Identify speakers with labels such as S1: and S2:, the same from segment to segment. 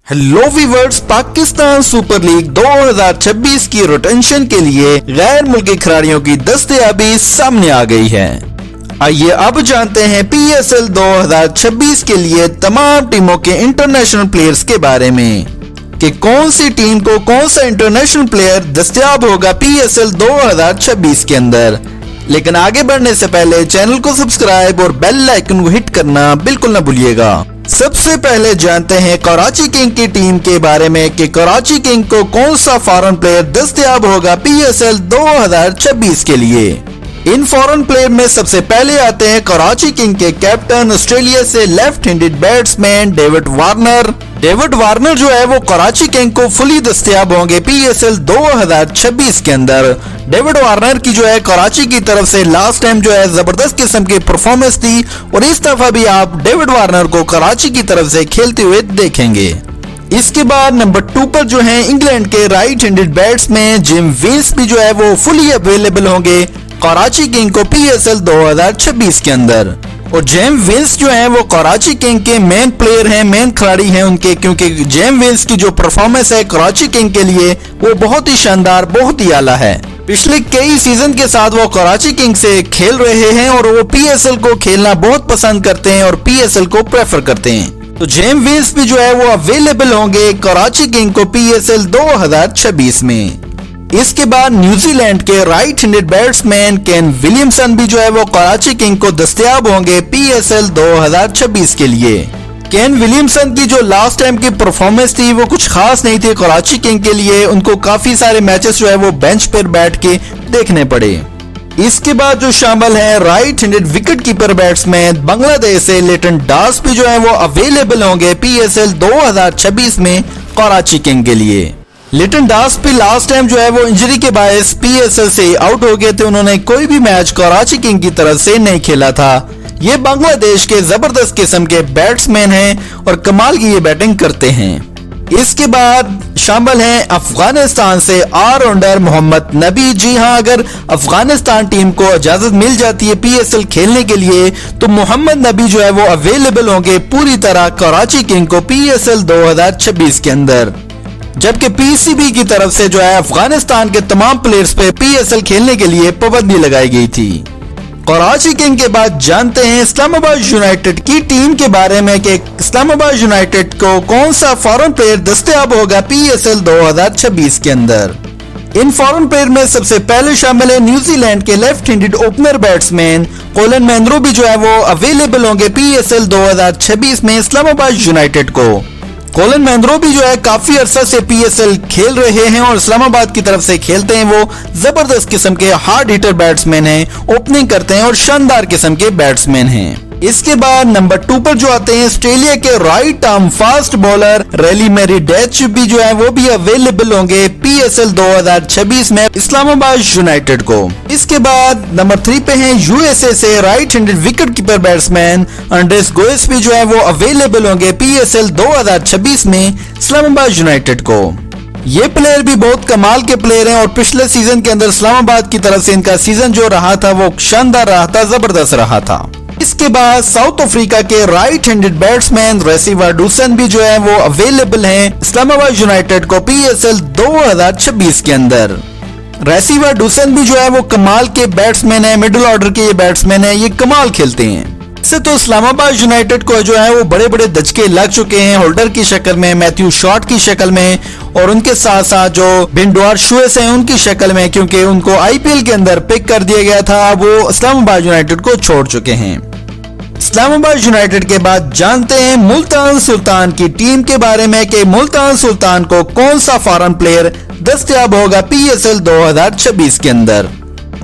S1: Hello viewers, Pakistan super league 2026 की rotation के लिए गैर मुल्की खिलाड़ियों की दस्तयाबी सामने आ गई है। आइए अब जानते हैं PSL 2026 के लिए तमाम टीमों के इंटरनेशनल प्लेयर्स के बारे में कि कौन सी टीम को कौन सा इंटरनेशनल प्लेयर दस्तयाब होगा PSL 2026 के अंदर। लेकिन आगे बढ़ने से पहले चैनल को सब्सक्राइब और बेल आइकन को हिट करना बिल्कुल न भूलिएगा। सबसे पहले जानते हैं कराची किंग की टीम के बारे में कि कराची किंग को कौन सा फॉरेन प्लेयर दस्तयाब होगा PSL 2026 के लिए। इन फॉरेन प्लेयर में सबसे पहले आते हैं कराची किंग के कैप्टन, ऑस्ट्रेलिया से left handed batsman David Warner. David Warner जो है वो कराची किंग को फुली दस्तयाब होंगे PSL 2026 के अंदर। डेविड वार्नर की जो है कराची की तरफ से लास्ट टाइम जो है जबरदस्त किस्म की परफॉर्मेंस थी और इस दफा भी आप डेविड वार्नर को कराची की तरफ से खेलते हुए देखेंगे। इसके बाद नंबर 2 पर जो है इंग्लैंड के right handed batsman Jim Wills भी जो है वो फुली अवेलेबल होंगे कराची किंग को PSL 2026 के अंदर। और जेम विल्स जो है वो कराची किंग के मेन प्लेयर हैं, मेन खिलाड़ी हैं उनके, क्योंकि जेम विल्स की जो परफॉर्मेंस है कराची किंग के लिए वो बहुत ही शानदार, बहुत ही आला है। पिछले कई सीजन के साथ वो कराची किंग से खेल रहे हैं और वो PSL को खेलना बहुत पसंद करते हैं और PSL को प्रेफर करते हैं। तो जेम विल्स भी जो है वो अवेलेबल होंगे कराची किंग को PSL 2026 में। इसके बाद न्यूजीलैंड के right handed batsman Kane Williamson भी जो है वो कराची किंग को दस्तयाब होंगे PSL 2026 के लिए। केन विलियमसन की जो लास्ट टाइम की परफॉर्मेंस थी वो कुछ खास नहीं थी कराची किंग के लिए, उनको काफी सारे मैचेस जो है वो बेंच पर बैठ के देखने पड़े। इसके बाद जो शामिल है right handed wicket keeper batsman Bangladesh से लिटन दास भी जो है वो अवेलेबल होंगे PSL 2026 में कराची किंग के लिए। लिटन दास भी लास्ट टाइम जो है वो इंजरी के बायस PSL से आउट हो गए थे, उन्होंने कोई भी मैच कराची किंग की तरफ से नहीं खेला था। ये बांग्लादेश के जबरदस्त किस्म के बैट्समैन हैं और कमाल की ये बैटिंग करते हैं। इसके बाद शामिल हैं अफगानिस्तान से ऑलराउंडर मोहम्मद नबी। जी हाँ, अगर अफगानिस्तान टीम को इजाजत मिल जाती है PSL खेलने के लिए तो मोहम्मद नबी जो है वो अवेलेबल होंगे पूरी तरह कराची किंग को PSL 2026 के अंदर। जबकि PCB की तरफ से जो है अफगानिस्तान के तमाम प्लेयर्स पे PSL खेलने के लिए पाबंदी लगाई गई थी। कराची किंग के बाद जानते हैं इस्लामाबाद यूनाइटेड की टीम के बारे में कि इस्लामाबाद यूनाइटेड को कौन सा फॉरेन प्लेयर दस्तयाब होगा PSL 2026 के अंदर। इन फॉरेन प्लेयर में सबसे पहले शामिल है न्यूजीलैंड के left handed opener batsman Colin Munro भी जो है वो अवेलेबल होंगे PSL 2026 में इस्लामाबाद यूनाइटेड को। कोलिन मैनरो भी जो है काफी अरसा से PSL खेल रहे हैं और इस्लामाबाद की तरफ से खेलते हैं। वो जबरदस्त किस्म के हार्ड हिटर बैट्समैन हैं, ओपनिंग करते हैं और शानदार किस्म के बैट्समैन हैं। इसके बाद नंबर 2 पर जो आते हैं ऑस्ट्रेलिया के right arm fast bowler Riley Meredith भी जो है वो भी अवेलेबल होंगे PSL 2026 में इस्लामाबाद यूनाइटेड को। इसके बाद नंबर 3 पे हैं USA से right handed wicket keeper batsman Andries Gous भी जो है वो अवेलेबल होंगे PSL 2026 में इस्लामाबाद यूनाइटेड को। ये प्लेयर भी बहुत कमाल के प्लेयर हैं और पिछले सीजन के अंदर इस्लामाबाद की तरफ से इनका सीजन जो रहा था वो शानदार रहा था, जबरदस्त रहा था। इसके बाद साउथ अफ्रीका के राइट हैंडेड बैट्समैन रेसिवा डूसन भी जो है वो अवेलेबल हैं इस्लामाबाद यूनाइटेड को PSL 2026 के अंदर। रेसिवा डूसन भी जो है वो कमाल के बैट्समैन है, मिडिल ऑर्डर के ये बैट्समैन है, ये कमाल खेलते हैं। इससे तो इस्लामाबाद यूनाइटेड को जो है वो बड़े बड़े दचके लग चुके हैं होल्डर की शक्ल में, मैथ्यू शॉट की शक्ल में और उनके साथ साथ जो बिंडवार शुएस हैं उनकी शक्ल में, क्योंकि उनको IPL के अंदर पिक कर दिया गया था। वो इस्लामाबाद यूनाइटेड को छोड़ चुके हैं। इस्लामाबाद यूनाइटेड के बाद जानते हैं मुल्तान सुल्तान की टीम के बारे में कि मुल्तान सुल्तान को कौन सा फॉरेन प्लेयर दस्तयाब होगा PSL 2026 के अंदर।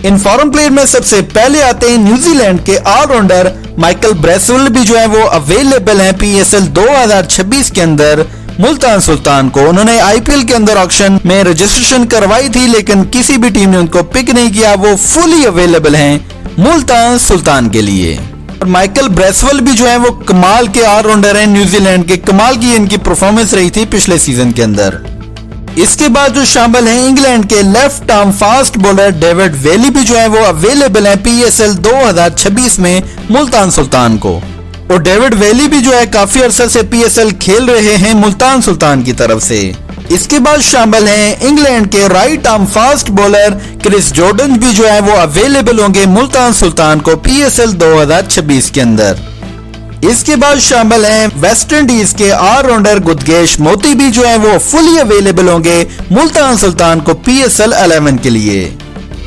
S1: इन फॉरेन प्लेयर में सबसे पहले आते हैं न्यूजीलैंड के ऑलराउंडर माइकल ब्रेसवेल भी जो है वो अवेलेबल हैं PSL 2026 के अंदर मुल्तान सुल्तान को। उन्होंने IPL के अंदर ऑक्शन में रजिस्ट्रेशन करवाई थी लेकिन किसी भी टीम ने उनको पिक नहीं किया, वो फुली अवेलेबल हैं मुल्तान सुल्तान के लिए। और माइकल ब्रेसवेल भी जो है वो कमाल के ऑलराउंडर हैं न्यूजीलैंड के, कमाल की इनकी परफॉर्मेंस रही थी पिछले सीजन के अंदर। इसके बाद जो शामिल हैं इंग्लैंड के left arm fast bowler David Willey भी जो है वो अवेलेबल हैं PSL 2026 में मुल्तान सुल्तान को। और डेविड वेली भी जो है काफी अरसा से PSL खेल रहे हैं मुल्तान सुल्तान की तरफ से। इसके बाद शामिल हैं इंग्लैंड के right arm fast bowler Chris Jordan भी जो है वो अवेलेबल होंगे मुल्तान सुल्तान को PSL 2026 के अंदर। इसके बाद शामिल हैं वेस्ट इंडीज के ऑलराउंडर गुदगेश मोती भी जो है वो फुली अवेलेबल होंगे मुल्तान सुल्तान को PSL 11 के लिए।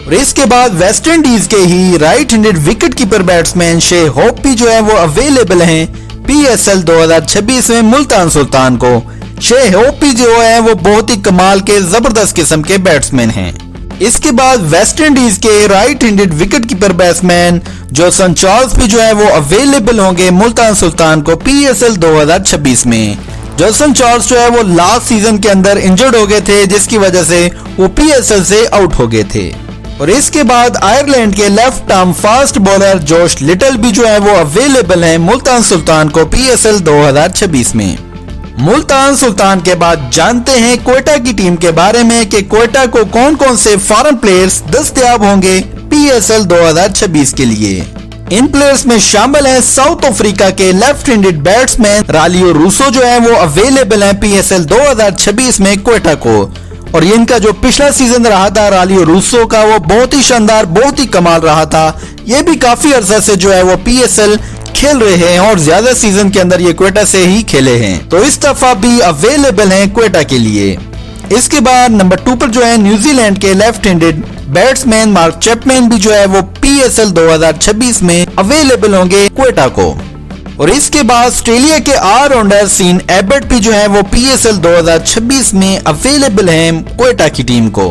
S1: और इसके बाद वेस्ट इंडीज के ही right handed wicket keeper batsman Shai Hope भी जो है वो अवेलेबल हैं PSL 2026 में मुल्तान सुल्तान को। शे होप भी जो है वो बहुत ही कमाल के जबरदस्त किस्म के बैट्समैन हैं। इसके बाद वेस्ट इंडीज के right handed wicket keeper batsman Jason Charles भी जो है वो अवेलेबल होंगे मुल्तान सुल्तान को PSL 2026 में। जोसन चार्ल्स जो है वो लास्ट सीजन के अंदर इंजर्ड हो गए थे, जिसकी वजह से वो PSL से आउट हो गए थे। और इसके बाद आयरलैंड के लेफ्ट आर्म फास्ट बॉलर जोश लिटल भी जो है वो अवेलेबल हैं मुल्तान सुल्तान को PSL 2026 में। मुल्तान सुल्तान के बाद जानते हैं क्वेटा की टीम के बारे में कि क्वेटा को कौन कौन से फॉरेन प्लेयर्स दस्तयाब होंगे PSL 2026 के लिए। इन प्लेयर्स में शामिल हैं साउथ अफ्रीका के लेफ्ट हैंडेड बैट्समैन रालियो रूसो जो है वो अवेलेबल हैं PSL 2026 में क्वेटा को। और इनका जो पिछला सीजन रहा था रालियो रूसो का, वो बहुत ही शानदार, बहुत ही कमाल रहा था। ये भी काफी अरसा से जो है वो PSL खेल रहे हैं और ज्यादा सीजन के अंदर ये क्वेटा से ही खेले हैं, तो इस दफा भी अवेलेबल हैं क्वेटा के लिए। इसके बाद नंबर 2 पर जो है न्यूजीलैंड के left handed batsman mark Chapman भी जो है वो PSL 2026 में अवेलेबल होंगे क्वेटा को। और इसके बाद ऑस्ट्रेलिया के ऑलराउंडर सीन एबर्ट भी जो है वो PSL 2026 में अवेलेबल हैं क्वेटा की टीम को।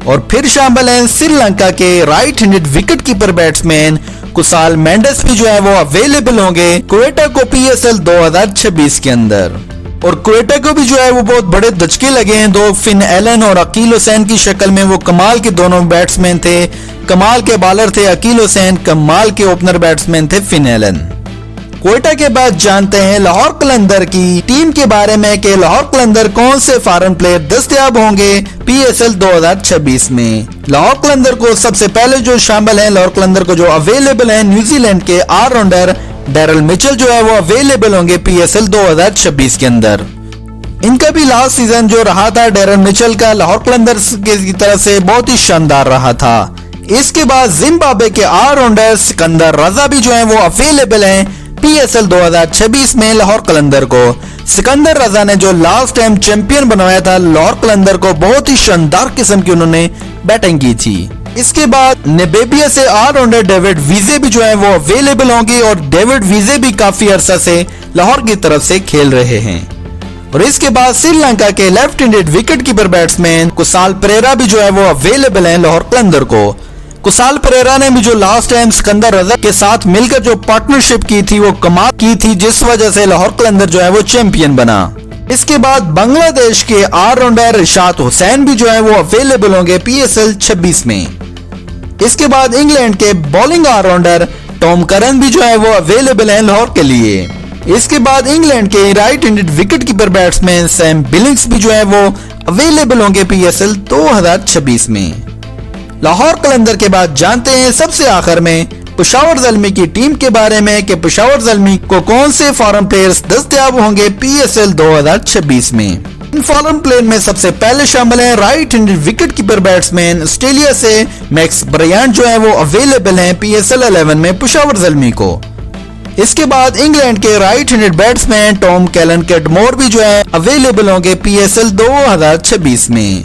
S1: और फिर शामिल हैं श्रीलंका के right handed wicket keeper batsman Kusal Mendis भी जो है वो अवेलेबल होंगे क्वेटा को PSL 2026 के अंदर। और क्वेटा को भी जो है वो बहुत बड़े धचके लगे हैं, दो फिन एलन और अकील हुसैन की शक्ल में। वो कमाल के दोनों बैट्समैन थे, कमाल के बॉलर थे अकील हुसैन, कमाल के ओपनर बैट्समैन थे फिन एलन। क्वेटा के बाद जानते हैं लाहौर कलंदर की टीम के बारे में कि लाहौर कलंदर कौन से फॉरेन प्लेयर दस्तयाब होंगे PSL 2026 में। लाहौर कलंदर को सबसे पहले जो शामिल हैं, लाहौर कलंदर को जो अवेलेबल हैं न्यूजीलैंड के ऑलराउंडर डैरल मिचेल जो है वो अवेलेबल होंगे PSL 2026 के अंदर। इनका भी लास्ट सीजन जो रहा था डैरल मिचेल का लाहौर कलंदर की तरफ से बहुत ही शानदार रहा था। इसके बाद जिम्बाब्वे के ऑलराउंडर सिकंदर रजा भी जो है वो अवेलेबल हैं PSL 2026 में लाहौर कलंदर को। सिकंदर रजा ने जो लास्ट टाइम चैंपियन बनवाया था लाहौर कलंदर को, बहुत ही शानदार किस्म की उन्होंने बैटिंग की थी। इसके बाद नामीबिया से ऑलराउंडर डेविड विजे भी जो है वो अवेलेबल होंगे और डेविड विजे भी काफी अरसा से लाहौर की तरफ से खेल रहे हैं। और इसके बाद श्रीलंका के left handed wicket keeper batsman Kusal Perera भी जो है वो अवेलेबल हैं लाहौर कलंदर को। कुसाल परेरा ने भी जो लास्ट टाइम सिकंदर रजा के साथ मिलकर जो पार्टनरशिप की थी वो कमाल की थी, जिस वजह से लाहौर कलंदर जो है वो चैंपियन बना। इसके बाद बांग्लादेश के ऑलराउंडर रिशाद हुसैन भी जो है वो अवेलेबल होंगे PSL 26 में। इसके बाद इंग्लैंड के बॉलिंग ऑलराउंडर टॉम करन भी जो है वो अवेलेबल हैं लाहौर के लिए। इसके बाद इंग्लैंड के right handed wicket keeper batsman Sam Billings भी जो है वो अवेलेबल होंगे PSL 2026 में। लाहौर कलंदर के बाद जानते हैं सबसे आखिर में पेशावर ज़ल्मी की टीम के बारे में कि पेशावर ज़ल्मी को कौन से फॉरेन प्लेयर्स दस्तयाब होंगे PSL 2026 में। इन फॉरेन प्लेयर में सबसे पहले शामिल हैं right handed wicket keeper batsman Australia से मैक्स ब्रायंट जो है वो अवेलेबल हैं PSL 11 में पेशावर ज़ल्मी को। इसके बाद इंग्लैंड के राइट हैंडेड बैट्समैन टॉम कैलन कैटमोर भी जो है अवेलेबल होंगे PSL 2026 में।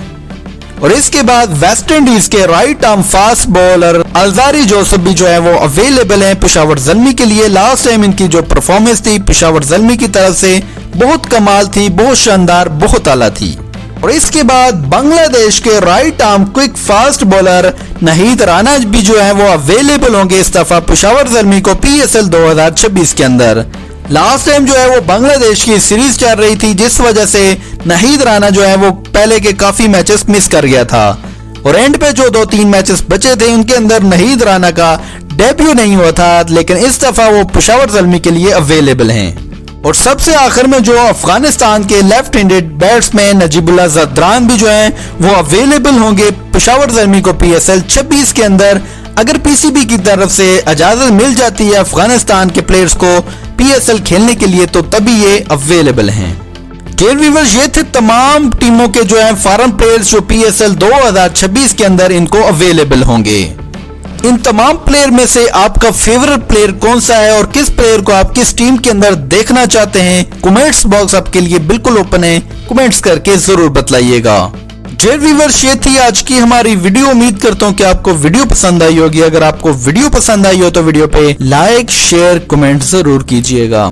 S1: और इसके बाद वेस्ट इंडीज के right arm fast bowler Alzarri Joseph भी जो है वो अवेलेबल हैं पेशावर ज़ल्मी के लिए। लास्ट टाइम इनकी जो परफॉर्मेंस थी पेशावर ज़ल्मी की तरफ से बहुत कमाल थी, बहुत शानदार, बहुत आला थी। और इसके बाद बांग्लादेश के right arm quick fast bowler Nahid Rana भी जो है वो अवेलेबल होंगे इस दफा पेशावर ज़ल्मी को PSL 2026 के अंदर। लास्ट टाइम जो है वो बांग्लादेश की सीरीज चल रही थी, जिस वजह से नाहिद राना जो है वो पहले के काफी मैचेस मिस कर गया था और एंड पे जो 2-3 मैचेस बचे थे उनके अंदर नाहिद राना का डेब्यू नहीं हुआ था, लेकिन इस दफा वो पेशावर ज़ल्मी के लिए अवेलेबल हैं। और सबसे आखिर में जो अफगानिस्तान के left handed batsman Najibullah Zadran भी जो है वो अवेलेबल होंगे पेशावर ज़ल्मी को PSL 26 के अंदर। अगर PCB की तरफ से इजाजत मिल जाती है अफगानिस्तान के प्लेयर्स को PSL खेलने के लिए तो तभी ये अवेलेबल हैं। डियर व्यूअर्स, ये थे तमाम टीमों के जो है फॉरेन प्लेयर्स जो PSL 2026 के अंदर इनको अवेलेबल होंगे। इन तमाम प्लेयर में से आपका फेवरेट प्लेयर कौन सा है और किस प्लेयर को आप किस टीम के अंदर देखना चाहते हैं, कमेंट्स बॉक्स आपके लिए बिल्कुल ओपन है, कमेंट्स करके जरूर बतलाइएगा। डियर व्यूअर्स, ये थी आज की हमारी वीडियो। उम्मीद करता हूँ कि आपको वीडियो पसंद आई होगी। अगर आपको वीडियो पसंद आई हो तो वीडियो पे लाइक शेयर कमेंट जरूर कीजिएगा।